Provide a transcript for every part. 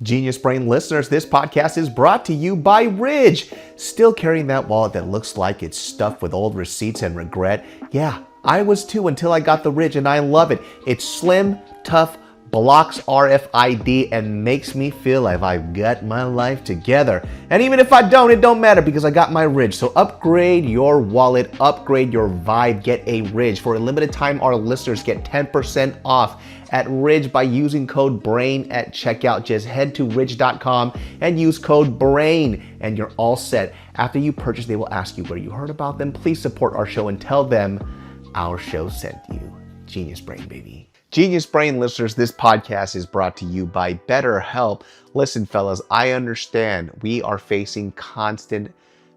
Genius Brain listeners, this podcast is brought to you by Ridge. Still carrying that wallet that looks like it's stuffed with old receipts and regret? Yeah, I was too until I got the Ridge and I love it. It's slim, tough, blocks RFID and makes me feel like I've got my life together. And even if I don't, it don't matter because I got my Ridge. So upgrade your wallet, upgrade your vibe, get a Ridge. For a limited time, our listeners get 10% off at Ridge by using code BRAIN at checkout. Just head to ridge.com and use code BRAIN and you're all set. After you purchase, they will ask you where you heard about them. Please support our show and tell them our show sent you. Genius Brain, baby. Genius Brain listeners, this podcast is brought to you by BetterHelp. Listen, fellas, I understand we are facing constant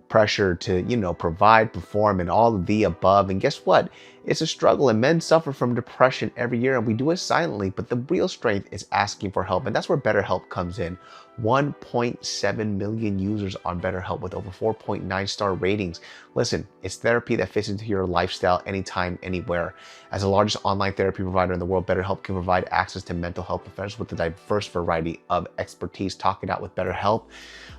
pressure to, provide, perform, and all of the above. And guess what? It's a struggle, and men suffer from depression every year, and we do it silently. But the real strength is asking for help, and that's where BetterHelp comes in. 1.7 million users on BetterHelp with over 4.9 star ratings. Listen, it's therapy that fits into your lifestyle anytime, anywhere. As the largest online therapy provider in the world, BetterHelp can provide access to mental health professionals with a diverse variety of expertise. Talk it out with BetterHelp.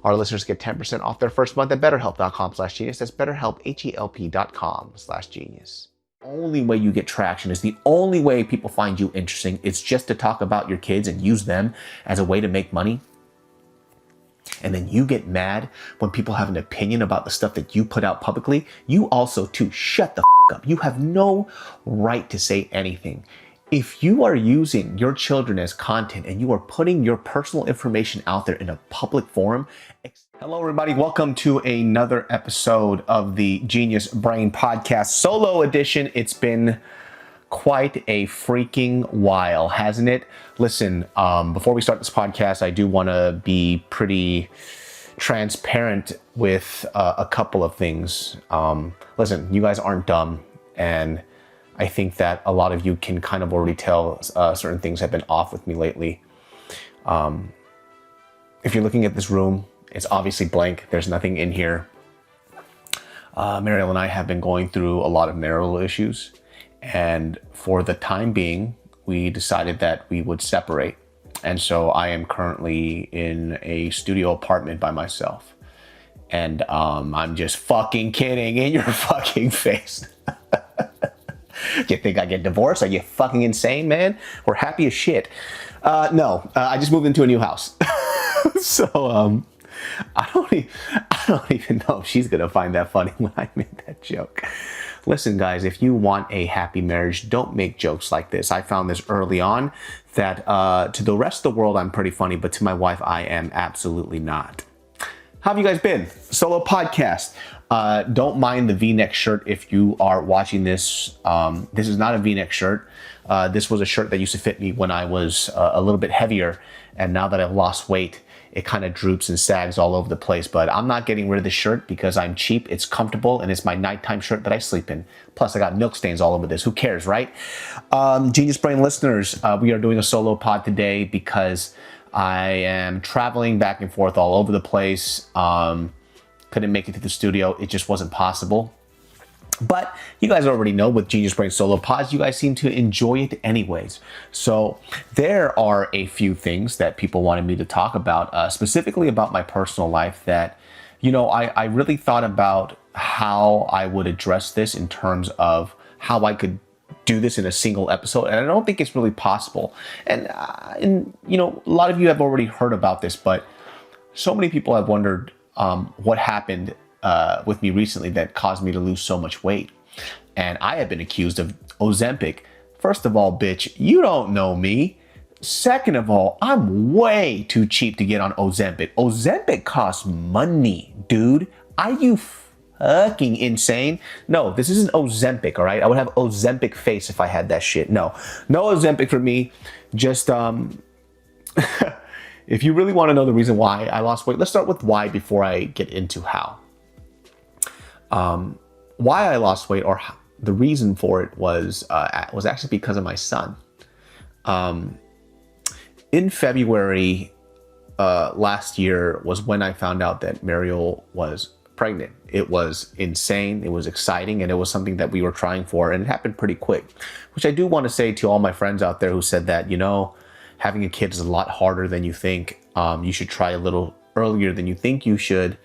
Our listeners get 10% off their first month at betterhelp.com/genius. That's BetterHelp, HELP.com/genius. Only way you get traction is the only way people find you interesting. It's just to talk about your kids and use them as a way to make money. And then you get mad when people have an opinion about the stuff that you put out publicly. You also too, shut the up. You have no right to say anything. If you are using your children as content and you are putting your personal information out there in a public forum. Hello, everybody. Welcome to another episode of the Genius Brain Podcast Solo Edition. It's been quite a freaking while, hasn't it? Listen, before we start this podcast, I do want to be pretty transparent with a couple of things. Listen, you guys aren't dumb, and I think that a lot of you can kind of already tell certain things have been off with me lately. If you're looking at this room, it's obviously blank. There's nothing in here. Mariel and I have been going through a lot of marital issues. And for the time being, we decided that we would separate. And so I am currently in a studio apartment by myself. And I'm just fucking kidding in your fucking face. You think I get divorced? Are you fucking insane, man? We're happy as shit. No, I just moved into a new house. So I don't even know if she's gonna find that funny when I make that joke. Listen, guys, if you want a happy marriage, don't make jokes like this. I found this early on that to the rest of the world, I'm pretty funny, but to my wife, I am absolutely not. How have you guys been? Solo podcast. Don't mind the V-neck shirt if you are watching this. This is not a V-neck shirt. This was a shirt that used to fit me when I was a little bit heavier. And now that I've lost weight, it kind of droops and sags all over the place. But I'm not getting rid of this shirt because I'm cheap, it's comfortable, and it's my nighttime shirt that I sleep in. Plus, I got milk stains all over this. Who cares, right? Genius Brain listeners, we are doing a solo pod today because I am traveling back and forth all over the place. Couldn't make it to the studio. It just wasn't possible. But you guys already know with Genius Brain Solo Pods, you guys seem to enjoy it anyways. So there are a few things that people wanted me to talk about, specifically about my personal life that, I really thought about how I would address this in terms of how I could do this in a single episode. And I don't think it's really possible. And a lot of you have already heard about this, but so many people have wondered what happened with me recently that caused me to lose so much weight. And I have been accused of Ozempic. First of all, bitch, you don't know me. Second of all, I'm way too cheap to get on Ozempic. Ozempic costs money, dude. Are you fucking insane? No, this isn't Ozempic, all right? I would have Ozempic face if I had that shit. No Ozempic for me. Just, if you really want to know the reason why I lost weight, let's start with why before I get into how. Why I lost weight, or the reason for it, was actually because of my son. In February last year was when I found out that Mariel was pregnant. It was insane, it was exciting, and it was something that we were trying for, and it happened pretty quick. Which I do want to say to all my friends out there who said that, having a kid is a lot harder than you think. You should try a little earlier than you think you should,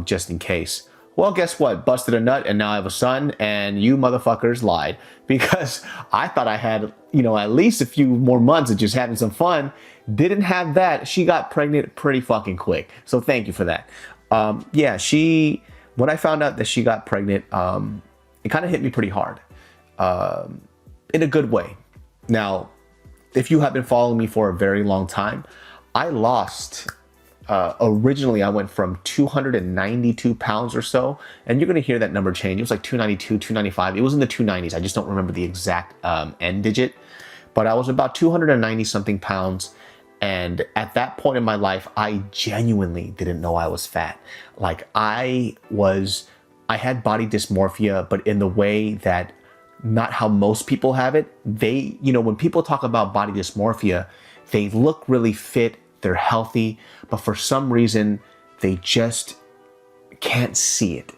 just in case. Well, guess what? Busted a nut and now I have a son, and you motherfuckers lied, because I thought I had, at least a few more months of just having some fun. Didn't have that. She got pregnant pretty fucking quick. So thank you for that. Yeah, when I found out that she got pregnant, it kind of hit me pretty hard, in a good way. Now, if you have been following me for a very long time, I lost, originally I went from 292 pounds or so, and you're going to hear that number change. It was like 292, 295. It was in the 290s. I just don't remember the exact end digit, but I was about 290 something pounds. And at that point in my life, I genuinely didn't know I was fat. Like I had body dysmorphia, but in the way that not how most people have it. When people talk about body dysmorphia, they look really fit, they're healthy, but for some reason, they just can't see it.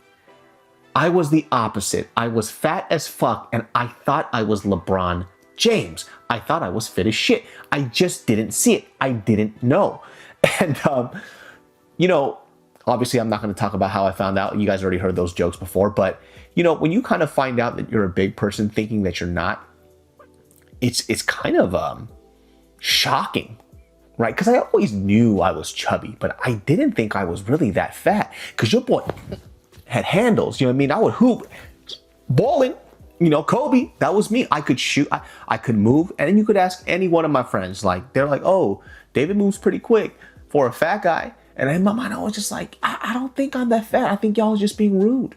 I was the opposite. I was fat as fuck, and I thought I was LeBron James. I thought I was fit as shit. I just didn't see it. I didn't know. And, obviously I'm not going to talk about how I found out. You guys already heard those jokes before, but when you kind of find out that you're a big person thinking that you're not, it's kind of shocking, right? Because I always knew I was chubby, but I didn't think I was really that fat, because your boy had handles. You know what I mean? I would hoop, balling. Kobe, that was me. I could shoot, I could move. And then you could ask any one of my friends, they're like, oh, David moves pretty quick for a fat guy. And in my mind, I was just like, I don't think I'm that fat. I think y'all are just being rude.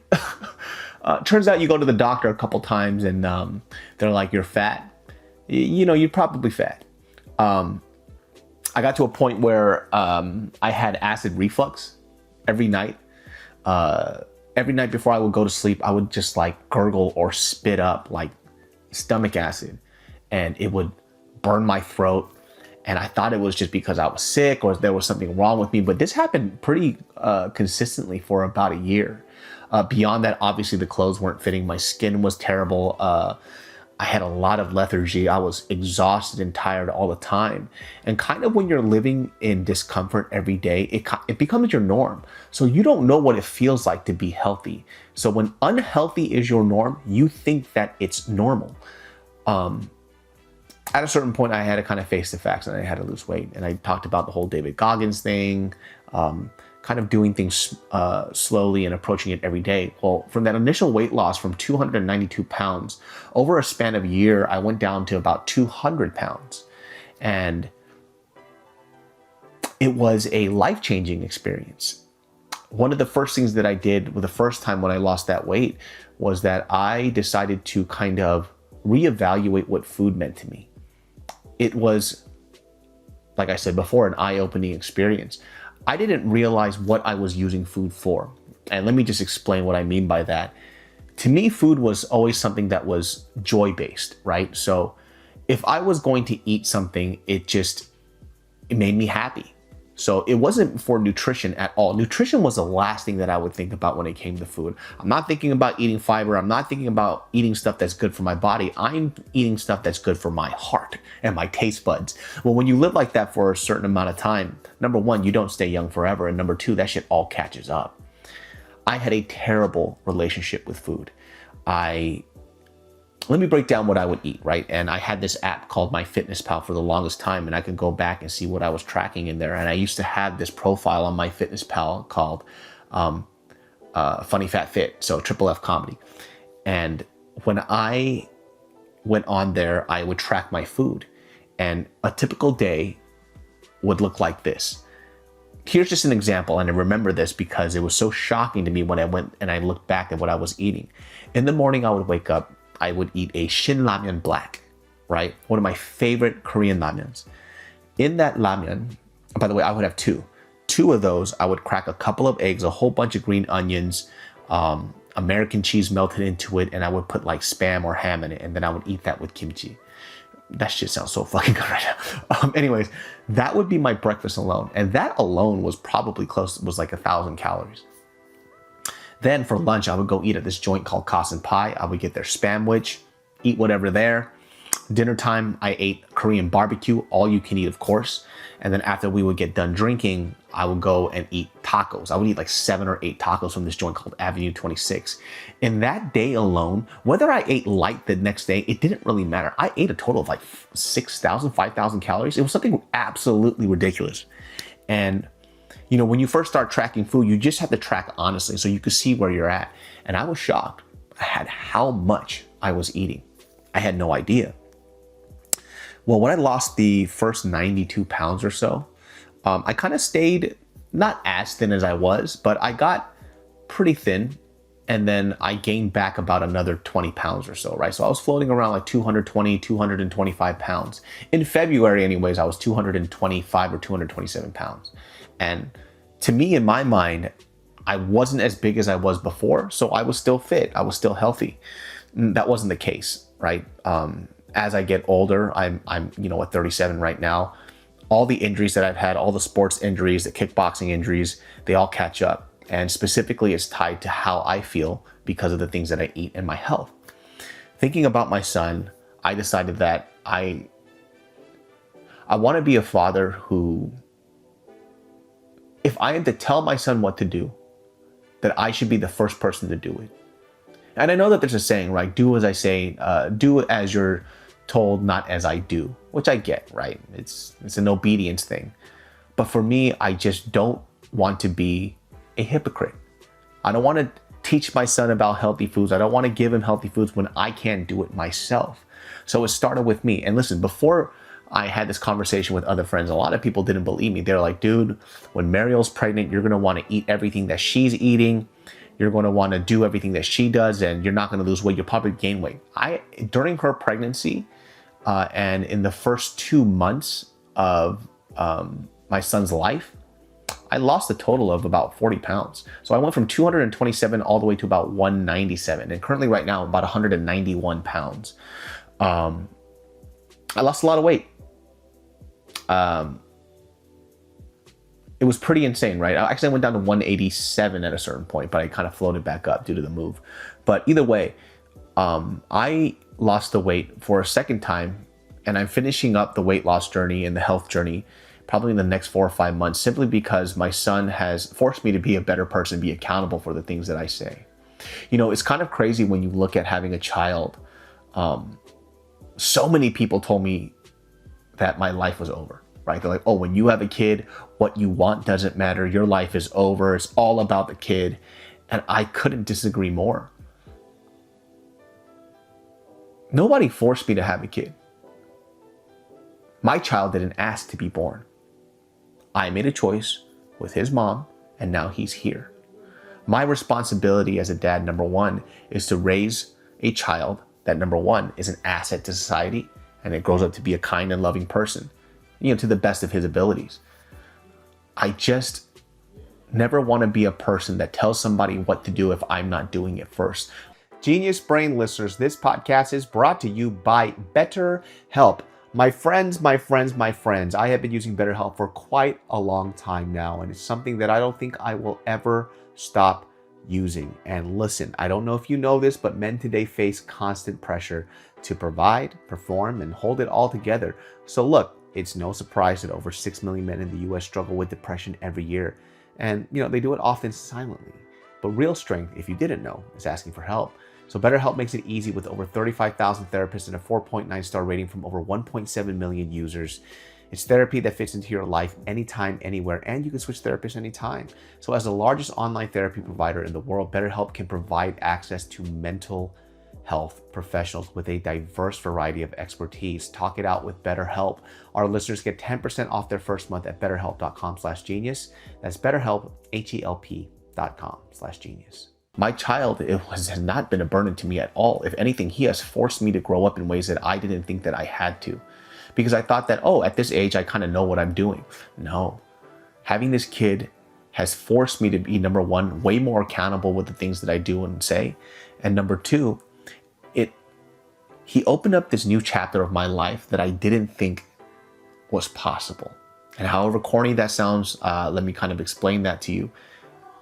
Turns out you go to the doctor a couple times and they're like, you're fat. You're probably fat. I got to a point where I had acid reflux every night. Every night before I would go to sleep, I would just gurgle or spit up stomach acid, and it would burn my throat. And I thought it was just because I was sick or there was something wrong with me. But this happened pretty consistently for about a year. Beyond that, obviously the clothes weren't fitting. My skin was terrible. I had a lot of lethargy. I was exhausted and tired all the time. And kind of when you're living in discomfort every day, it becomes your norm. So you don't know what it feels like to be healthy. So when unhealthy is your norm, you think that it's normal. At a certain point, I had to kind of face the facts and I had to lose weight. And I talked about the whole David Goggins thing, kind of doing things slowly and approaching it every day. Well, from that initial weight loss from 292 pounds, over a span of a year, I went down to about 200 pounds. And it was a life-changing experience. One of the first things that I did the first time when I lost that weight was that I decided to kind of reevaluate what food meant to me. It was, like I said before, an eye-opening experience. I didn't realize what I was using food for. And let me just explain what I mean by that. To me, food was always something that was joy-based, right? So if I was going to eat something, it made me happy. So it wasn't for nutrition at all. Nutrition was the last thing that I would think about when it came to food. I'm not thinking about eating fiber. I'm not thinking about eating stuff that's good for my body. I'm eating stuff that's good for my heart and my taste buds. Well, when you live like that for a certain amount of time, number one, you don't stay young forever. And number two, that shit all catches up. I had a terrible relationship with food. Let me break down what I would eat, right? And I had this app called MyFitnessPal for the longest time, and I could go back and see what I was tracking in there. And I used to have this profile on MyFitnessPal called Funny Fat Fit, so Triple F Comedy. And when I went on there, I would track my food. And a typical day would look like this. Here's just an example, and I remember this because it was so shocking to me when I went and I looked back at what I was eating. In the morning, I would wake up, I would eat a Shin Ramyeon Black, right? One of my favorite Korean ramyuns. In that ramyun, by the way, I would have two. Two of those, I would crack a couple of eggs, a whole bunch of green onions, American cheese melted into it, and I would put Spam or ham in it, and then I would eat that with kimchi. That shit sounds so fucking good right now. Anyways, that would be my breakfast alone. And that alone was probably was 1,000 calories. Then for lunch, I would go eat at this joint called Kasen Pie. I would get their spamwich, eat whatever there. Dinner time, I ate Korean barbecue, all you can eat, of course. And then after we would get done drinking, I would go and eat tacos. I would eat like 7 or 8 tacos from this joint called Avenue 26. In that day alone, whether I ate light the next day, it didn't really matter. I ate a total of like 6,000, 5,000 calories. It was something absolutely ridiculous. And you know, when you first start tracking food, you just have to track honestly so you could see where you're at. And I was shocked at how much I was eating. I had no idea. Well, when I lost the first 92 pounds or so, I kind of stayed not as thin as I was, but I got pretty thin. And then I gained back about another 20 pounds or so, right? So I was floating around like 220, 225 pounds. In February anyways, I was 225 or 227 pounds. And to me, in my mind, I wasn't as big as I was before. So I was still fit. I was still healthy. That wasn't the case, right? As I get older, I'm at 37 right now. All the injuries that I've had, all the sports injuries, the kickboxing injuries, they all catch up. And specifically, it's tied to how I feel because of the things that I eat and my health. Thinking about my son, I decided that I want to be a father who, if I am to tell my son what to do, that I should be the first person to do it. And I know that there's a saying, right? Do as I say, do as you're told, not as I do, which I get, right? It's an obedience thing. But for me, I just don't want to be a hypocrite. I don't want to teach my son about healthy foods. I don't want to give him healthy foods when I can't do it myself. So it started with me. And listen, before I had this conversation with other friends, a lot of people didn't believe me. They're like, dude, when Mariel's pregnant, you're going to want to eat everything that she's eating. You're going to want to do everything that she does, and you're not going to lose weight. You'll probably gain weight. During her pregnancy and in the first 2 months of my son's life, I lost a total of about 40 pounds. So I went from 227 all the way to about 197. And currently right now, I'm about 191 pounds. I lost a lot of weight. It was pretty insane, right? Actually, I went down to 187 at a certain point, but I kind of floated back up due to the move. But either way, I lost the weight for a second time, and I'm finishing up the weight loss journey and the health journey probably in the next 4 or 5 months, simply because my son has forced me to be a better person, be accountable for the things that I say. You know, it's kind of crazy when you look at having a child. So many people told me that my life was over, right? They're like, oh, when you have a kid, what you want doesn't matter. Your life is over. It's all about the kid. And I couldn't disagree more. Nobody forced me to have a kid. My child didn't ask to be born. I made a choice with his mom, and now he's here. My responsibility as a dad, number one, is to raise a child that, number one, is an asset to society, and it grows up to be a kind and loving person, to the best of his abilities. I just never want to be a person that tells somebody what to do if I'm not doing it first. Genius Brain listeners, this podcast is brought to you by BetterHelp. My friends, I have been using BetterHelp for quite a long time now, and it's something that I don't think I will ever stop using. And listen, I don't know if you know this, but men today face constant pressure to provide, perform, and hold it all together. So look, it's no surprise that over 6 million men in the US struggle with depression every year. And they do it often silently. But real strength, if you didn't know, is asking for help. So BetterHelp makes it easy with over 35,000 therapists and a 4.9 star rating from over 1.7 million users. It's therapy that fits into your life anytime, anywhere, and you can switch therapists anytime. So as the largest online therapy provider in the world, BetterHelp can provide access to mental health professionals with a diverse variety of expertise. Talk it out with BetterHelp. Our listeners get 10% off their first month at betterhelp.com/genius. That's BetterHelp, HELP.com/genius. My child, has not been a burden to me at all. If anything, he has forced me to grow up in ways that I didn't think that I had to. Because I thought that, at this age, I kind of know what I'm doing. No. Having this kid has forced me to be, number one, way more accountable with the things that I do and say. And number two, he opened up this new chapter of my life that I didn't think was possible. And however corny that sounds, let me kind of explain that to you.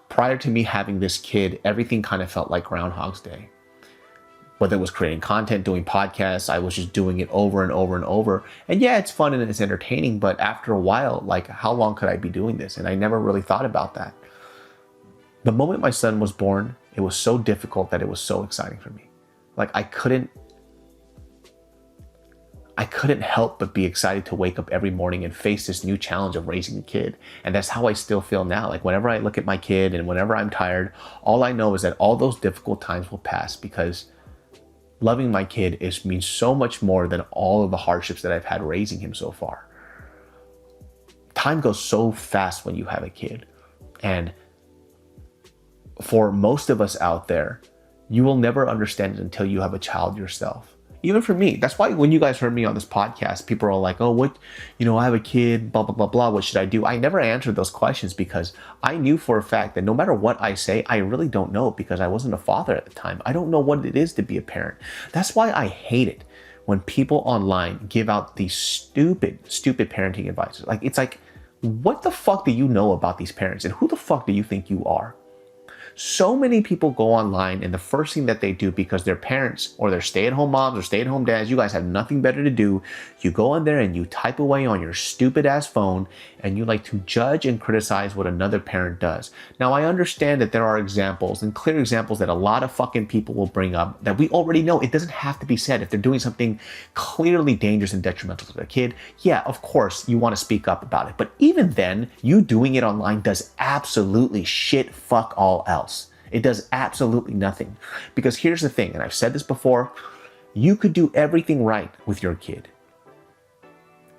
Prior to me having this kid, everything kind of felt like Groundhog's Day. Whether it was creating content, doing podcasts, I was just doing it over and over and over. And yeah, it's fun and it's entertaining, but after a while, like, how long could I be doing this? And I never really thought about that. The moment my son was born, it was so difficult that it was so exciting for me. Like, I couldn't help but be excited to wake up every morning and face this new challenge of raising a kid. And that's how I still feel now. Like, whenever I look at my kid and whenever I'm tired, all I know is that all those difficult times will pass, because loving my kid means so much more than all of the hardships that I've had raising him so far. Time goes so fast when you have a kid. And for most of us out there, you will never understand it until you have a child yourself. Even for me, that's why when you guys heard me on this podcast, people are like, oh, what, I have a kid, blah, blah, blah, blah. What should I do? I never answered those questions because I knew for a fact that no matter what I say, I really don't know, because I wasn't a father at the time. I don't know what it is to be a parent. That's why I hate it when people online give out these stupid parenting advice. Like, it's like, what the fuck do you know about these parents? And who the fuck do you think you are? So many people go online, and the first thing that they do, because their parents or their stay-at-home moms or stay-at-home dads, you guys have nothing better to do, you go in there and you type away on your stupid ass phone, and you like to judge and criticize what another parent does. Now, I understand that there are examples, and clear examples, that a lot of fucking people will bring up that we already know. It doesn't have to be said. If they're doing something clearly dangerous and detrimental to their kid, yeah, of course you want to speak up about it. But even then, you doing it online does absolutely shit fuck all else. It does absolutely nothing. Because here's the thing, and I've said this before, you could do everything right with your kid.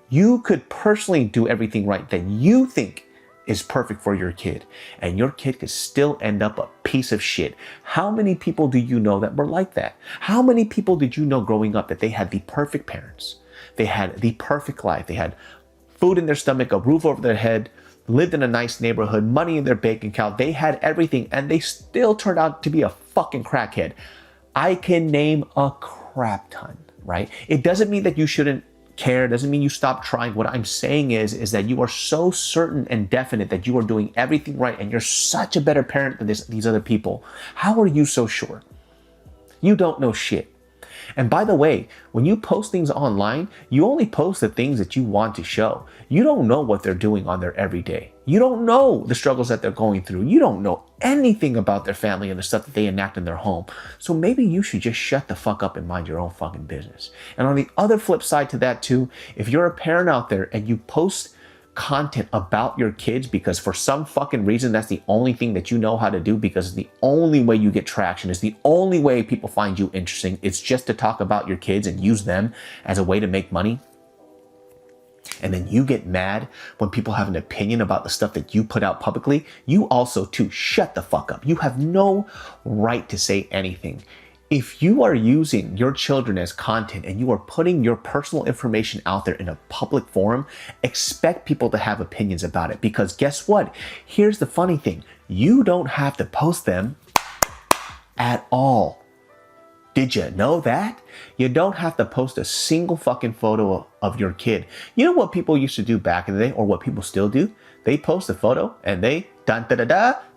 You could personally do everything right that you think is perfect for your kid, and your kid could still end up a piece of shit. How many people do you know that were like that? How many people did you know growing up that they had the perfect parents? They had the perfect life. They had food in their stomach, a roof over their head, lived in a nice neighborhood, money in their bank account. They had everything, and they still turned out to be a fucking crackhead. I can name a crap ton, right? It doesn't mean that you shouldn't care. It doesn't mean you stop trying. What I'm saying is that you are so certain and definite that you are doing everything right, and you're such a better parent than these other people. How are you so sure? You don't know shit. And by the way, when you post things online, you only post the things that you want to show. You don't know what they're doing on their everyday. You don't know the struggles that they're going through. You don't know anything about their family and the stuff that they enact in their home. So maybe you should just shut the fuck up and mind your own fucking business. And on the other flip side to that too, if you're a parent out there and you post content about your kids because for some fucking reason that's the only thing that you know how to do, because it's the only way you get traction, is the only way people find you interesting, it's just to talk about your kids and use them as a way to make money, and then you get mad when people have an opinion about the stuff that you put out publicly, you also too shut the fuck up. You have no right to say anything. If you are using your children as content and you are putting your personal information out there in a public forum, expect people to have opinions about it. Because guess what? Here's the funny thing. You don't have to post them at all. Did you know that? You don't have to post a single fucking photo of your kid. You know what people used to do back in the day, or what people still do? They post a photo and they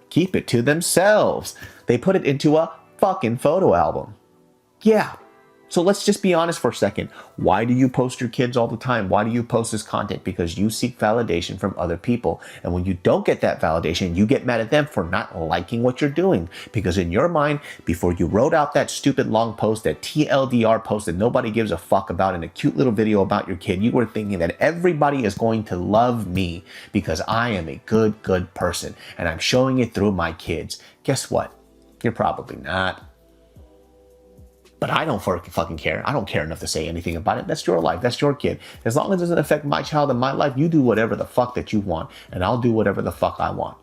keep it to themselves. They put it into a fucking photo album. Yeah. So let's just be honest for a second. Why do you post your kids all the time? Why do you post this content? Because you seek validation from other people. And when you don't get that validation, you get mad at them for not liking what you're doing. Because in your mind, before you wrote out that stupid long post, that TLDR post that nobody gives a fuck about, in a cute little video about your kid, you were thinking that everybody is going to love me because I am a good person. And I'm showing it through my kids. Guess what? You're probably not. But I don't fucking care. I don't care enough to say anything about it. That's your life. That's your kid. As long as it doesn't affect my child and my life, you do whatever the fuck that you want, and I'll do whatever the fuck I want.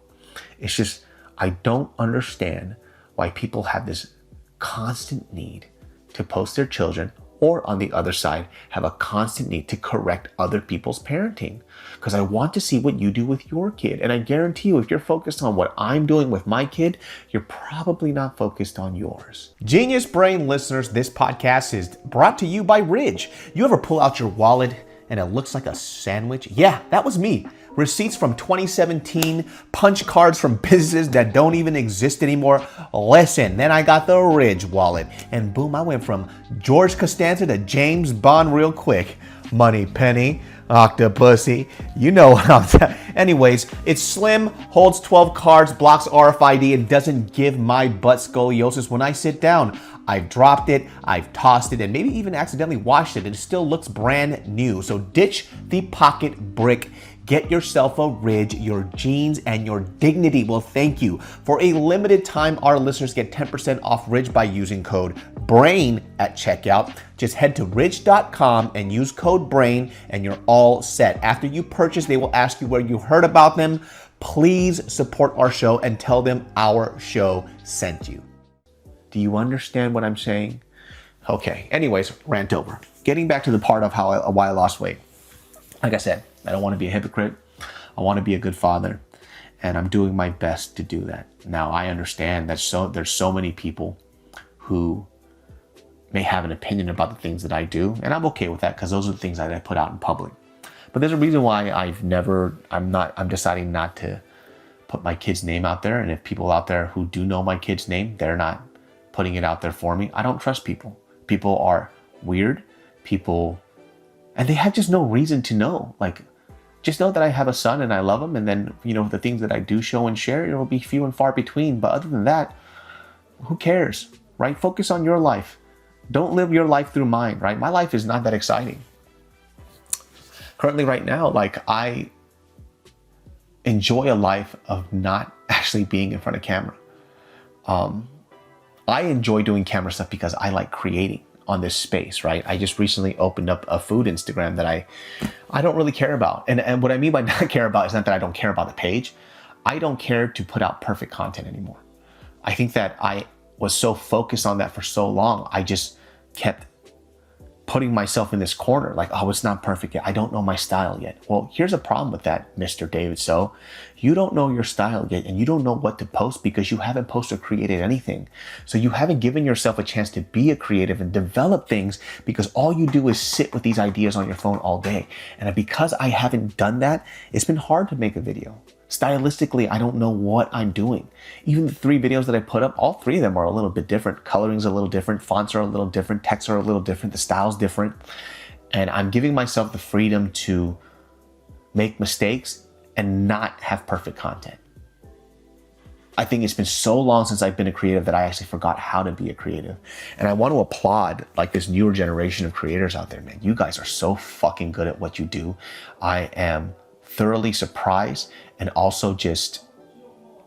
It's just, I don't understand why people have this constant need to post their children, or on the other side, have a constant need to correct other people's parenting. Because I want to see what you do with your kid. And I guarantee you, if you're focused on what I'm doing with my kid, you're probably not focused on yours. Genius Brain listeners, this podcast is brought to you by Ridge. You ever pull out your wallet and it looks like a sandwich? Yeah, that was me. receipts from 2017, punch cards from businesses that don't even exist anymore. Listen, then I got the Ridge wallet, and boom, I went from George Costanza to James Bond real quick. Money penny, octopussy, you know what I'm saying. Anyways, it's slim, holds 12 cards, blocks RFID, and doesn't give my butt scoliosis when I sit down. I've dropped it, I've tossed it, and maybe even accidentally washed it, and it still looks brand new. So ditch the pocket brick. Get yourself a Ridge, your jeans, and your dignity will thank you. For a limited time, our listeners get 10% off Ridge by using code BRAIN at checkout. Just head to ridge.com and use code BRAIN and you're all set. After you purchase, they will ask you where you heard about them. Please support our show and tell them our show sent you. Do you understand what I'm saying? Okay, anyways, rant over. Getting back to the part of why I lost weight. Like I said, I don't want to be a hypocrite. I want to be a good father, and I'm doing my best to do that. Now, I understand that there's so many people who may have an opinion about the things that I do, and I'm okay with that because those are the things that I put out in public. But there's a reason why I'm deciding not to put my kid's name out there, and if people out there who do know my kid's name, they're not putting it out there for me. I don't trust people. People are weird. And they have just no reason to know. Like, just know that I have a son and I love him. And then, the things that I do show and share, it will be few and far between. But other than that, who cares, right? Focus on your life. Don't live your life through mine, right? My life is not that exciting. Currently right now, I enjoy a life of not actually being in front of camera. I enjoy doing camera stuff because I like creating on this space, right? I just recently opened up a food Instagram that I don't really care about. And what I mean by not care about is not that I don't care about the page. I don't care to put out perfect content anymore. I think that I was so focused on that for so long, I just kept putting myself in this corner, like, oh, it's not perfect yet. I don't know my style yet. Well, here's a problem with that, Mr. David. So you don't know your style yet, and you don't know what to post because you haven't posted or created anything. So you haven't given yourself a chance to be a creative and develop things because all you do is sit with these ideas on your phone all day. And because I haven't done that, it's been hard to make a video. Stylistically, I don't know what I'm doing. Even the 3 videos that I put up, all 3 of them are a little bit different. Coloring's a little different, fonts are a little different, texts are a little different, the style's different. And I'm giving myself the freedom to make mistakes and not have perfect content. I think it's been so long since I've been a creative that I actually forgot how to be a creative. And I want to applaud this newer generation of creators out there, man. You guys are so fucking good at what you do. I am thoroughly surprised and also just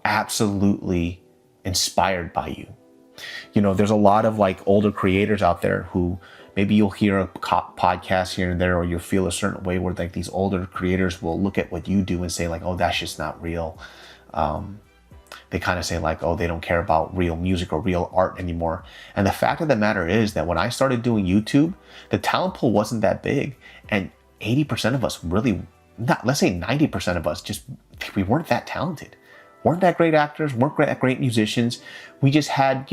absolutely inspired by you. There's a lot of older creators out there who maybe you'll hear a podcast here and there, or you'll feel a certain way where these older creators will look at what you do and say oh, that's just not real. They kind of say oh, they don't care about real music or real art anymore. And the fact of the matter is that when I started doing YouTube, the talent pool wasn't that big, and 80% of us really, let's say 90% of us, we weren't that talented, weren't that great actors, weren't great musicians. We just had,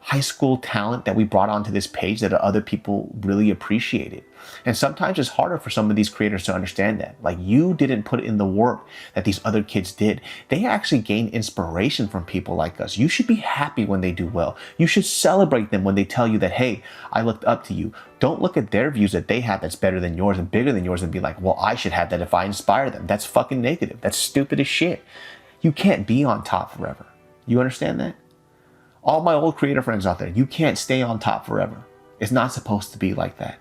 high school talent that we brought onto this page that other people really appreciated. And sometimes it's harder for some of these creators to understand that. You didn't put in the work that these other kids did. They actually gained inspiration from people like us. You should be happy when they do well. You should celebrate them when they tell you that, hey, I looked up to you. Don't look at their views that they have that's better than yours and bigger than yours and be like, well, I should have that if I inspire them. That's fucking negative. That's stupid as shit. You can't be on top forever. You understand that? All my old creator friends out there, you can't stay on top forever. It's not supposed to be like that.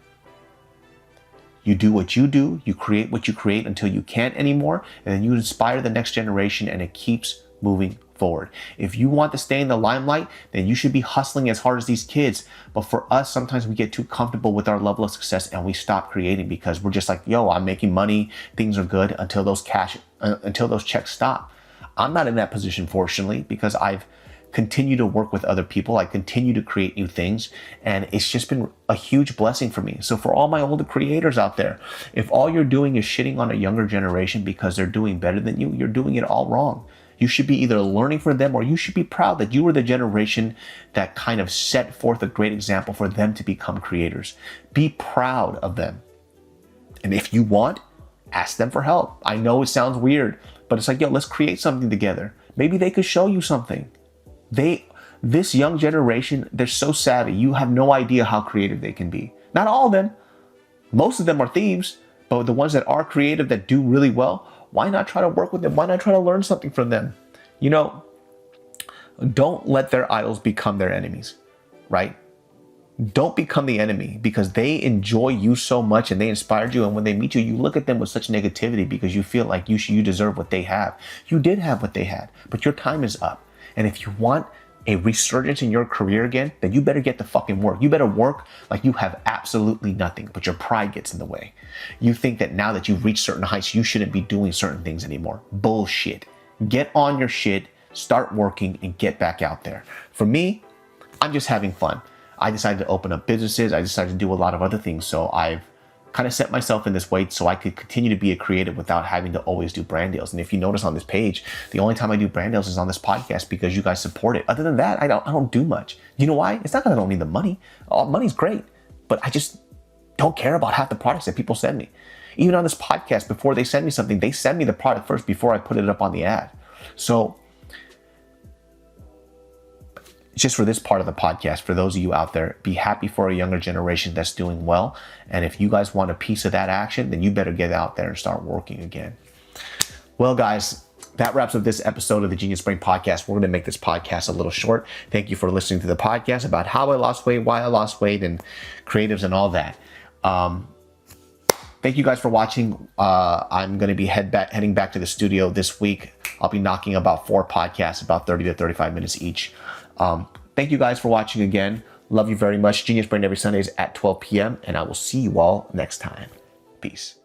You do what you do, you create what you create until you can't anymore, and then you inspire the next generation, and it keeps moving forward. If you want to stay in the limelight, then you should be hustling as hard as these kids. But for us, sometimes we get too comfortable with our level of success and we stop creating because we're just yo, I'm making money, things are good until those checks stop. I'm not in that position, fortunately, because I've continue to work with other people. I continue to create new things, and it's just been a huge blessing for me. So for all my older creators out there, if all you're doing is shitting on a younger generation because they're doing better than you, you're doing it all wrong. You should be either learning from them, or you should be proud that you were the generation that kind of set forth a great example for them to become creators. Be proud of them. And if you want, Ask them for help. I know it sounds weird, but it's like, yo, let's create something together. Maybe they could show you something. This young generation, they're so savvy. You have no idea how creative they can be. Not all of them. Most of them are thieves, but the ones that are creative, that do really well, why not try to work with them? Why not try to learn something from them? You know, don't let their idols become their enemies, right? Don't become the enemy, because they enjoy you so much and they inspired you. And when they meet you, you look at them with such negativity because you feel like you deserve what they have. You did have what they had, but your time is up. And if you want a resurgence in your career again, then you better get the fucking work. You better work like you have absolutely nothing, but your pride gets in the way. You think that now that you've reached certain heights, you shouldn't be doing certain things anymore. Bullshit. Get on your shit, start working, and get back out there. For me, I'm just having fun. I decided to open up businesses. I decided to do a lot of other things. So I've kind of set myself in this way so I could continue to be a creative without having to always do brand deals. And if you notice on this page, the only time I do brand deals is on this podcast because you guys support it. Other than that, I don't do much. You know why? It's not because I don't need the money. Money's great, but I just don't care about half the products that people send me. Even on this podcast, before they send me something, they send me the product first before I put it up on the ad. So just for this part of the podcast, for those of you out there, be happy for a younger generation that's doing well. And if you guys want a piece of that action, then you better get out there and start working again. Well, guys, that wraps up this episode of the Genius Brain Podcast. We're going to make this podcast a little short. Thank you for listening to the podcast about how I lost weight, why I lost weight, and creatives and all that. Thank you guys for watching. I'm going to be heading back to the studio this week. I'll be knocking about 4 podcasts, about 30 to 35 minutes each. Thank you guys for watching again. Love you very much. Genius Brain every Sundays at 12 p.m. And I will see you all next time. Peace.